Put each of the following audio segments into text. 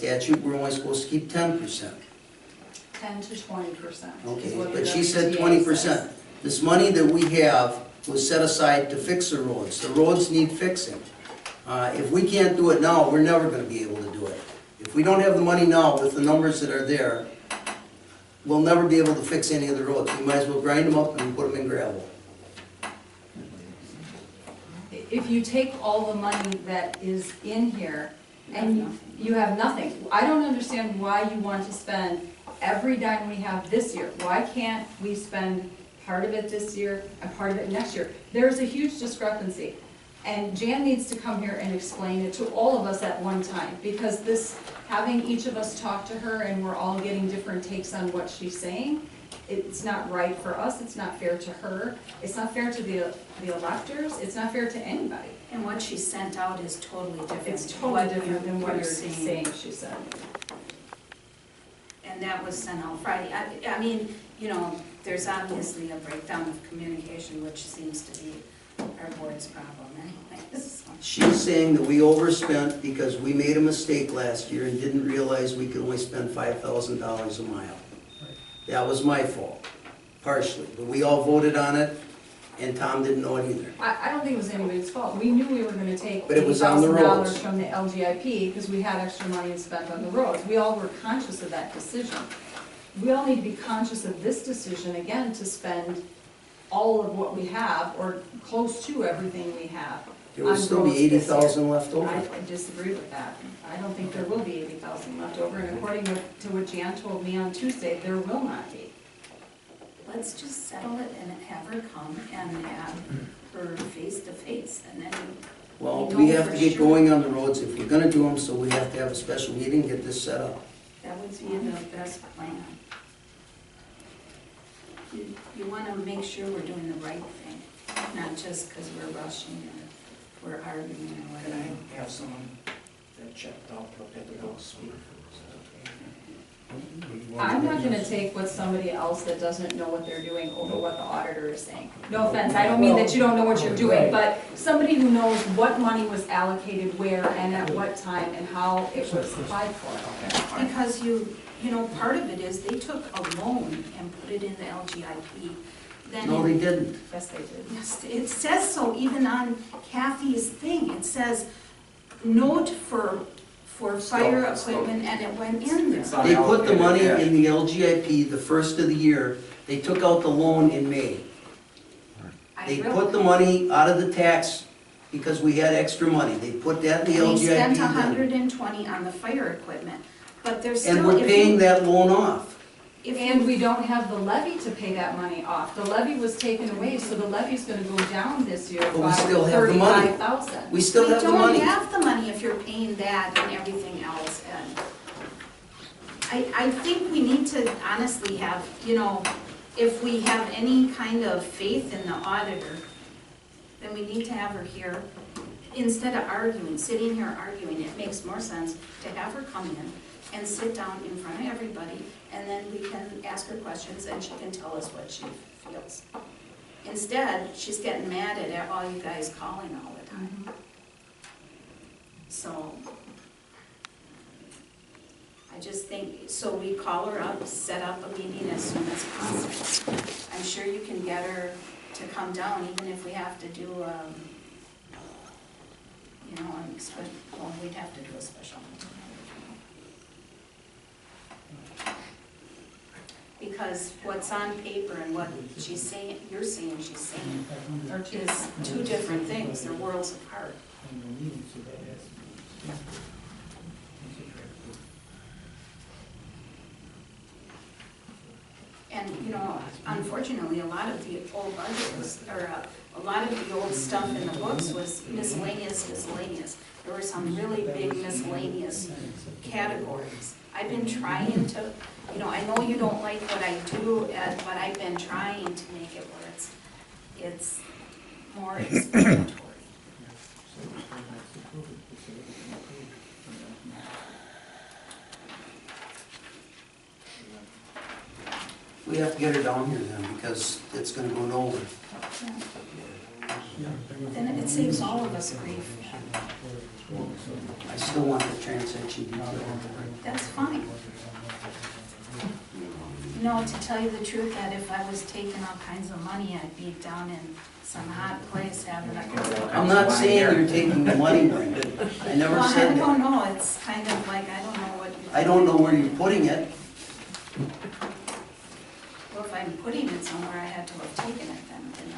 statute, we're only supposed to keep 10%. 10 to 20%. Okay, but she said 20%. This money that we have was set aside to fix the roads. The roads need fixing. If we can't do it now, we're never gonna be able to do it. If we don't have the money now with the numbers that are there, we'll never be able to fix any of the roads. We might as well grind them up and put them in gravel. If you take all the money that is in here and you have nothing, I don't understand why you want to spend every dime we have this year. Why can't we spend part of it this year and part of it next year? There's a huge discrepancy. And Jan needs to come here and explain it to all of us at one time, because this, having each of us talk to her and we're all getting different takes on what she's saying, it's not right for us, it's not fair to her, it's not fair to the electors, it's not fair to anybody. And what she sent out is totally different. It's totally different than what you're saying, she said. And that was sent out Friday. I mean, you know, there's obviously a breakdown of communication, which seems to be our board's problem anyways. She's saying that we overspent because we made a mistake last year and didn't realize we could only spend $5,000 a mile. That was my fault, partially, but we all voted on it, and Tom didn't know it either. I don't think it was anybody's fault. We knew we were gonna take But it was on the roads. $80,000 from the LGIP because we had extra money to spend on the roads. We all were conscious of that decision. We all need to be conscious of this decision, again, to spend all of what we have, or close to everything we have. There will still be 80,000 left over. I disagree with that. I don't think there will be 80,000 left over, and according to what Jan told me on Tuesday, there will not be. Let's just settle it and have her come and have her face to face, and then. Well, we have to get going on the roads if we're gonna do them, so we have to have a special meeting, get this set up. That would be the best plan. You want to make sure we're doing the right thing, not just because we're rushing or we're arguing or Can whatever. I have someone that checked out, looked at the house? I'm not gonna take what somebody else that doesn't know what they're doing over what the auditor is saying. No offense, I don't mean that you don't know what you're doing, but somebody who knows what money was allocated where and at what time and how it was applied for. Because you know, part of it is they took a loan and put it in the LGIP. Then No, they didn't. Yes, they did. Yes, it says so even on Kathy's thing. It says note for fire equipment, and it went in there. They put the money in the LGIP the first of the year. They took out the loan in May. They put the money out of the tax because we had extra money. They put that in the LGIP. They spent then. 120 on the fire equipment, but there's still. And we're paying that loan off. And we don't have the levy to pay that money off. The levy was taken away, so the levy's gonna go down this year But we by still have the money. 35,000. We still have the money. We don't have the money if you're paying that and everything else. And I think we need to honestly have, you know, if we have any kind of faith in the auditor, then we need to have her here. Instead of arguing, sitting here arguing, it makes more sense to have her come in and sit down in front of everybody, and then we can ask her questions and she can tell us what she feels. Instead, she's getting mad at all you guys calling all the time. So, I just think, so we call her up, set up a meeting as soon as possible. I'm sure you can get her to come down, even if we have to do, you know, well, we'd have to do a special meeting. Because what's on paper and what she's saying, you're saying she's saying, is two different things. They're worlds apart. And, you know, unfortunately, a lot of the old budget was, or a lot of the old stuff in the books was miscellaneous. There were some really big miscellaneous categories. I've been trying to, you know, I know you don't like what I do, but I've been trying to make it where it's more explanatory. We have to get her down here then, because it's gonna go nowhere. Then it saves all of us grief. I still want the transaction detail. That's fine. No, to tell you the truth, that if I was taking all kinds of money, I'd be down in some hot place having a. I'm not saying you're taking the money, Brenda. I never Well, I said don't that. know, it's kind of like, I don't know what. I don't know where you're putting it. Well, if I'm putting it somewhere, I had to have taken it then, didn't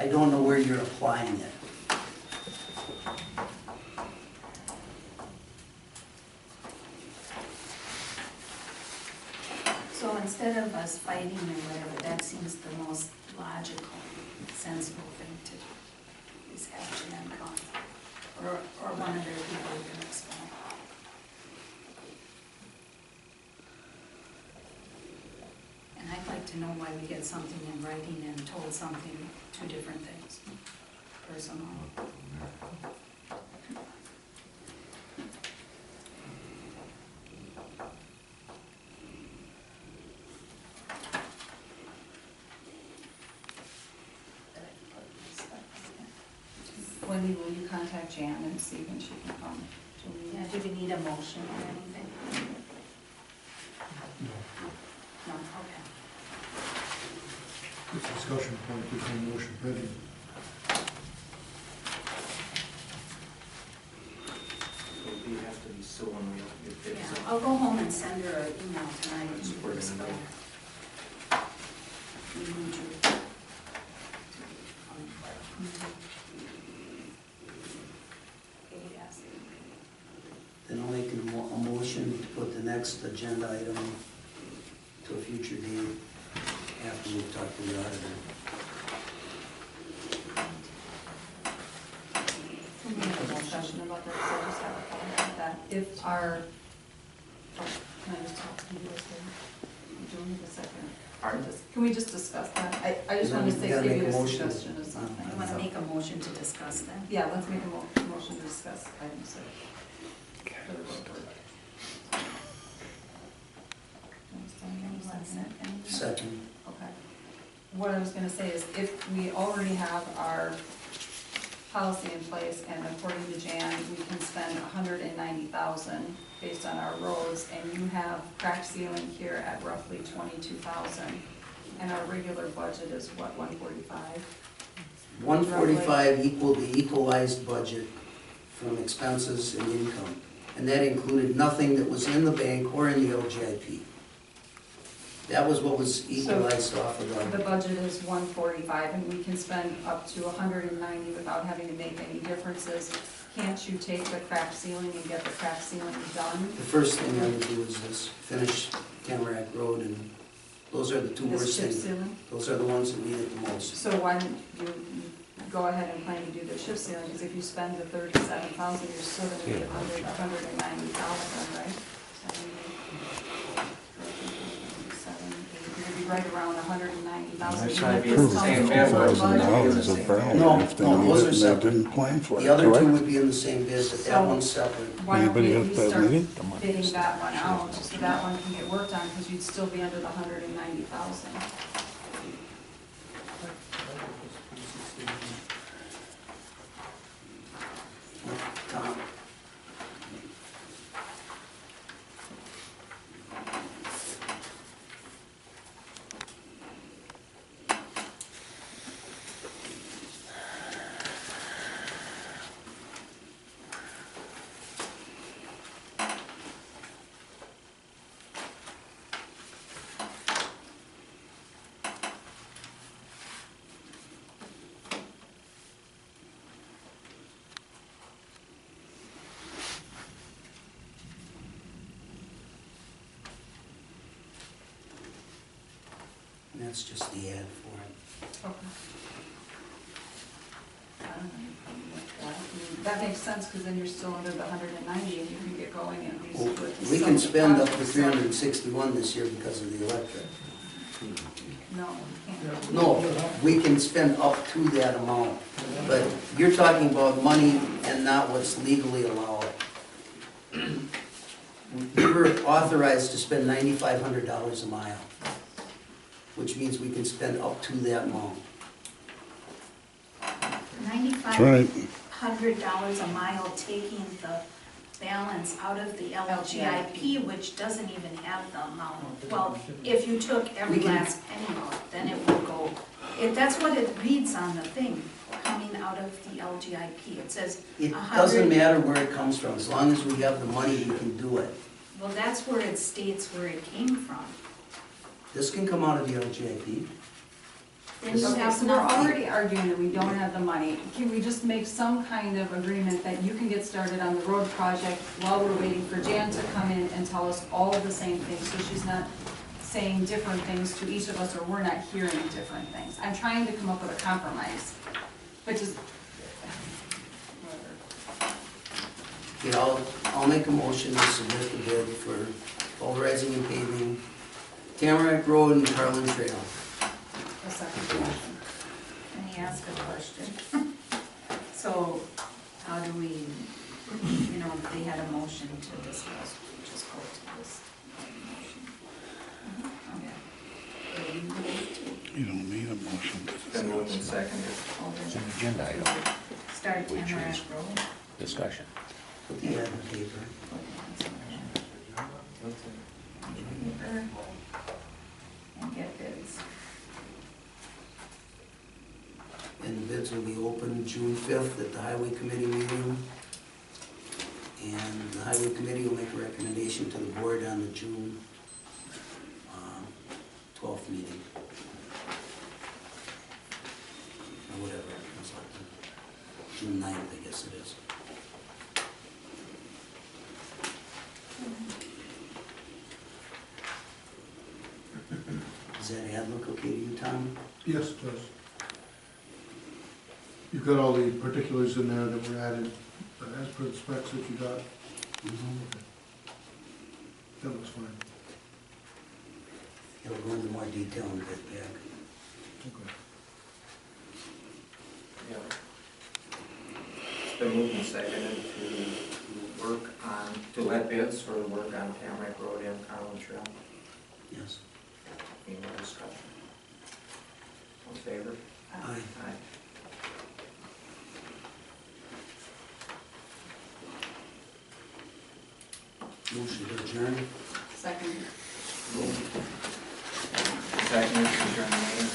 I? I don't know where you're applying it. So instead of us fighting or whatever, that seems the most logical, sensible thing to do, is have Jan come, or one of their people who can explain. And I'd like to know why we get something in writing and told something, two different things, personally. Wendy, will you contact Jan and see when she can come to me? Yeah, do we need a motion or anything? No, okay. It's a discussion point, there's no motion pending. We have to be so unreal if Yeah, there's I'll go home and send her an email tonight and We're gonna respond. know. We need you. Yes. Then I'll make a motion to put the next agenda item to a future date after we've talked to the auditor. Can we have a discussion about that, so I just have a comment about that, if our, can I just talk to you this thing? Do we need a second? Pardon? Can we just discuss that? I just want to say, You gotta give make you a a motion. suggestion of something. You want to make a motion to discuss that? Yeah, let's make a motion to discuss item 6. For the road work. Second. Okay. What I was gonna say is, if we already have our policy in place, and according to Jan, we can spend $190,000 based on our roads, and you have crack sealing here at roughly $22,000, and our regular budget is what, 145? 145 equaled the equalized budget from expenses and income. And that included nothing that was in the bank or in the LGIP. That was what was equalized off of The the, budget is 145, and we can spend up to 190 without having to make any differences. Can't you take the crack sealing and get the crack sealing done? the first thing I would do is this, finish Tamarack Road, and those are the two This worst chip things. sealing? Those are the ones that need it the most. So why don't you go ahead and plan to do the chip sealing, because if you spend the 37,000, you're still gonna be under 190,000, right? You're gonna be right around 190,000. That's not the same $4,000 a barrel No, if they no, need those it are and separate. they didn't plan for it, The other two correct? would be in the same bid, but that one's separate. Why don't we Anybody at at least that start meeting? Come on. bidding that one out, so that one can get worked on, because you'd still be under the 190,000. Tom, and that's just the ad for it. Okay. I don't have any problem with that. I mean, that makes sense, because then you're still under the 190, and you can get going at least Well, with. we some can spend up to projects. 361 this year because of the electric. No, you can't. No, we can spend up to that amount, but you're talking about money and not what's legally allowed. We were authorized to spend $9,500 a mile, which means we can spend up to that amount. 95. That's right. $100 a mile, taking the balance out of the LGIP, which doesn't even have the amount. Well, if you took every last penny out, then it would go, that's what it reads on the thing, coming out of the LGIP. It says It 100. doesn't matter where it comes from, as long as we have the money, we can do it. Well, that's where it states where it came from. This can come out of the LGIP. Then you Okay, have so we're nothing. already arguing that we don't have the money. Can we just make some kind of agreement that you can get started on the road project while we're waiting for Jan to come in and tell us all the same things, so she's not saying different things to each of us, or we're not hearing different things? I'm trying to come up with a compromise, but just, whatever. Okay, I'll make a motion to submit the bid for pulverizing and paving Tamarack Road and Carlin Trail. A second motion. Let me ask a question. So, how do we, they had a motion to discuss, we just go to this motion. Okay. You don't need a motion to Been moved and discuss. seconded. It's an agenda item, Start Tamarack Road. discussion. Put the ad in the paper. Paper, and get bids. And the bids will be open June 5th at the Highway Committee meeting. And the Highway Committee will make a recommendation to the board on the June 12th meeting. Or whatever it comes out to. June 9th, I guess it is. Does that ad look okay to you, Tom? Yes, it does. You've got all the particulars in there that were added as per the specs that you got. That looks fine. It'll go into more detail in a bit, Jack. Okay. Yeah. It's been moved and seconded to work on, to let bids for the work on Tamarack Road and Carlin Trail. Yes. Any more discussion? All in favor? Aye. Aye. Motion to adjourn. Second. Second, adjourned,